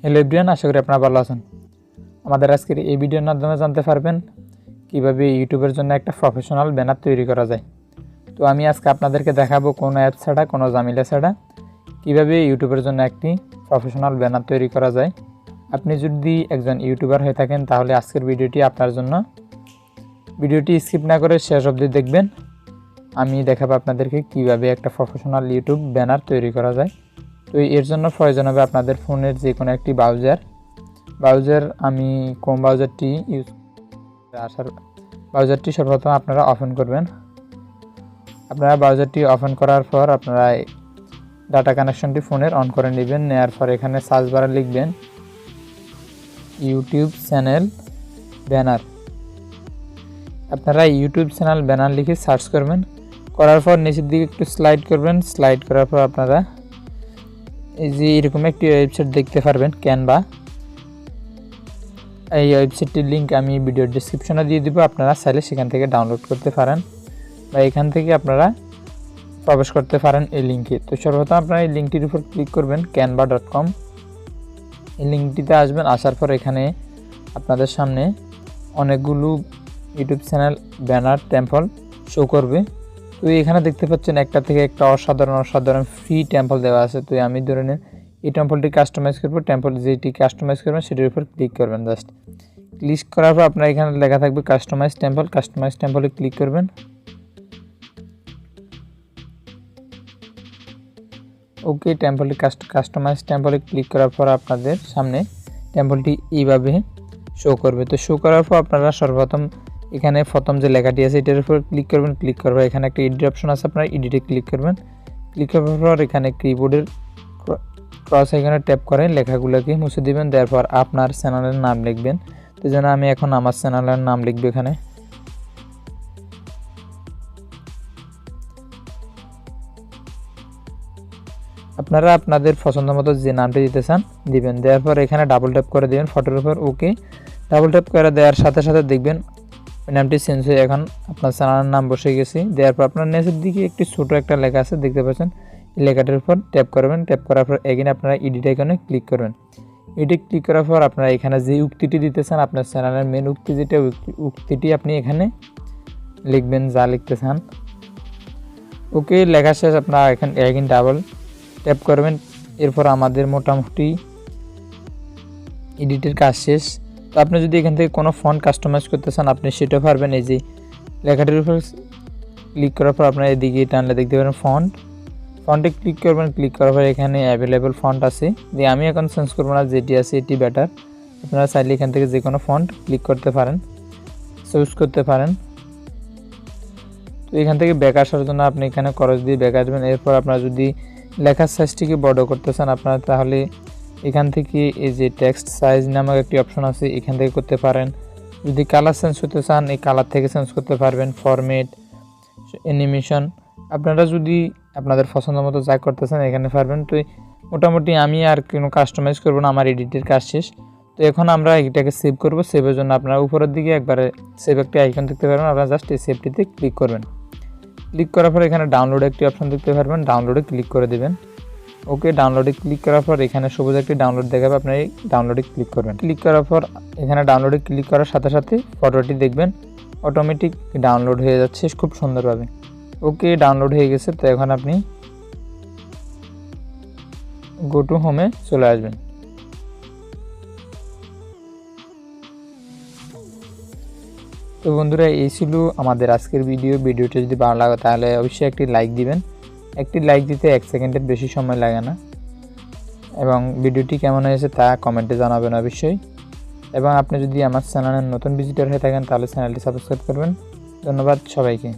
Hello everyone, আশা করি আপনারা ভালো আছেন। আমাদের আজকের এই ভিডিওর মাধ্যমে জানতে পারবেন কিভাবে ইউটিউবের জন্য একটা প্রফেশনাল ব্যানার তৈরি করা যায়। তো আমি আজকে আপনাদেরকে দেখাবো কোনো অ্যাপ ছাড়া, কোনো ঝামেলা ছাড়া কিভাবে ইউটিউবের জন্য একটি প্রফেশনাল ব্যানার তৈরি করা যায়। আপনি যদি একজন ইউটিউবার হয়ে থাকেন তাহলে আজকের ভিডিওটি আপনার জন্য। ভিডিওটি স্কিপ না করে শেষ অবধি দেখবেন। আমি দেখাবো আপনাদেরকে কিভাবে একটা প্রফেশনাল ইউটিউব ব্যানার তৈরি করা যায়। তো এর জন্য প্রয়োজন হবে আপনাদের ফোনের যে কোনো একটি ব্রাউজার। আমি ক্রোম ব্রাউজারটি ইউজ ব্রাউজারটি সর্বপ্রথম আপনারা ওপেন করবেন। আপনারা ব্রাউজারটি ওপেন করার পর আপনারা ডাটা কানেকশনটি ফোনের অন করে নেবেন। নেওয়ার পর এখানে সার্চ বারে লিখবেন ইউটিউব চ্যানেল ব্যানার। আপনারা ইউটিউব চ্যানেল ব্যানার লিখে সার্চ করবেন। করার পর নিচের দিকে একটু স্লাইড করবেন। স্লাইড করার পর আপনারা এই যে এরকম একটি ওয়েবসাইট দেখতে পারবেন, ক্যানভা। এই ওয়েবসাইটটির লিঙ্ক আমি ভিডিওর ডেসক্রিপশনে দিয়ে দেবো, আপনারা চাইলে সেখান থেকে ডাউনলোড করতে পারেন বা এখান থেকে আপনারা প্রবেশ করতে পারেন এই লিঙ্কে। তো সর্বপ্রথম আপনারা এই লিঙ্কটির উপর ক্লিক করবেন, canva.com। এই লিঙ্কটিতে আসবেন। আসার পর এখানে আপনাদের সামনে অনেকগুলো YouTube channel banner temple show করবে। তো এখানে দেখতে পাচ্ছেন একটা থেকে একটা অসাধারণ ফ্রি টেম্পল দেওয়া আছে। তো আমি ধরে নিন এই টেম্পলটি কাস্টমাইজ করবো। টেম্পল যেটি কাস্টমাইজ করবেন সেটির উপর ক্লিক করবেন। জাস্ট ক্লিক করার পর আপনার এখানে লেখা থাকবে কাস্টমাইজ টেম্পলে ক্লিক করবেন। ওকে, টেম্পলটি কাস্টমাইজ টেম্পলে ক্লিক করার পর আপনাদের সামনে টেম্পলটি এইভাবে শো করবে। তো শো করার পর আপনারা সর্বপ্রথম এখানে প্রথম যে লেখাটি আছে এটার উপর ক্লিক করবেন। ক্লিক করার পর এখানে একটা এডিট অপশন আছে, আপনারা এডিটে ক্লিক করবেন। ক্লিক করার পর এখানে কিবোর্ডের ক্রস আইকনে ট্যাপ করে লেখাগুলোকে মুছে দিবেন। তারপর আপনার চ্যানেলের নাম লিখবেন। তো যেন আমি এখন আমার চ্যানেলের নাম লিখব এখানে। আপনারা আপনাদের পছন্দ মতো যে নামটি দিতে চান দিবেন। দেওয়ার পর এখানে ডাবল ট্যাপ করে দিবেন ফটোর উপর। ওকে, ডাবল ট্যাপ করে দেওয়ার সাথে সাথে দেখবেন ওই নামটি চেঞ্জ হয়ে এখন আপনার চ্যানেলের নাম বসে গেছে। দেওয়ার পর আপনার নিচের দিকে একটি ছোটো একটা লেখা আছে দেখতে পাচ্ছেন, এই লেখাটির উপর ট্যাপ করবেন। ট্যাপ করার পর এখানে আপনারা এডিট আইকনে ক্লিক করবেন। এডিট ক্লিক করার পর আপনারা এখানে যে উক্তিটি দিতে চান, আপনার চ্যানেলের মেন উক্তি যেটা উক্তিটি আপনি এখানে লিখবেন, যা লিখতে চান। ওকে, লেখা শেষ। আপনারা এখানে ডাবল ট্যাপ করবেন। এরপর আমাদের মোটামুটি এডিটের কাজ শেষ। তো আপনি যদি এখান থেকে কোনো ফন্ট কাস্টমাইজ করতে চান আপনি সেটাও পারবেন। এই যে লেখাটির উপর ক্লিক করার পর আপনার এদিকে টানলে দেখতে পারেন ফন্টে ক্লিক করবেন। ক্লিক করার পর এখানে অ্যাভেলেবেল ফন্ট আছে, যে আমি এখন চেঞ্জ করবো না, যেটি আছে এটি বেটার। আপনারা চাইলে এখান থেকে যে কোনো ফন্ট ক্লিক করতে পারেন, চুজ করতে পারেন। তো এখান থেকে ব্যাক আসার জন্য আপনি এখানে ক্রস দিয়ে ব্যাক আসবেন। এরপর আপনারা যদি লেখার সাইজটিকে বড় করতে চান আপনারা তাহলে এখান থেকে এই যে টেক্সট সাইজ নামক একটি অপশন আছে, এখান থেকে করতে পারেন। যদি কালার চেঞ্জ করতে চান এই কালার থেকে চেঞ্জ করতে পারবেন। ফরম্যাট, অ্যানিমেশন আপনারা যদি আপনাদের পছন্দ মতো যা করতে চান এখানে পারবেন। তো মোটামুটি আমি আর কোনো কাস্টমাইজ করবো না, আমার এডিটের কাজ শেষ। তো এখন আমরা এটাকে সেভ করব। সেভের জন্য আপনারা উপরের দিকে একবারে সেভ একটি আইকন দেখতে পারবেন, আপনারা জাস্ট এই সেভটিতে ক্লিক করবেন। ক্লিক করার পর এখানে ডাউনলোড একটি অপশন দেখতে পারবেন, ডাউনলোডে ক্লিক করে দেবেন। ওকে, ডাউনলোডে ক্লিক করার পর এখানে সবুজ একটি ডাউনলোড দেখাবে, আপনি এই ডাউনলোডে ক্লিক করবেন। ক্লিক করার পর এখানে ডাউনলোডে ক্লিক করার সাথে সাথে ফটোটি দেখবেন অটোমেটিক ডাউনলোড হয়ে যাচ্ছে খুব সুন্দরভাবে। ওকে, ডাউনলোড হয়ে গেছে। তো এখন আপনি গো টু হোমে চলে আসবেন। তো বন্ধুরা, এই ছিল আমাদের আজকের ভিডিওটি যদি ভালো লাগে তাহলে অবশ্যই একটি লাইক দিবেন। একটি লাইক দিতে 1 সেকেন্ডের বেশি সময় লাগে না। এবং ভিডিওটি কেমন হয়েছে তা কমেন্টে জানাবেন অবশ্যই। এবং আপনি যদি আমার চ্যানেলের নতুন ভিজিটর হয়ে থাকেন তাহলে চ্যানেলটি সাবস্ক্রাইব করবেন। ধন্যবাদ সবাইকে।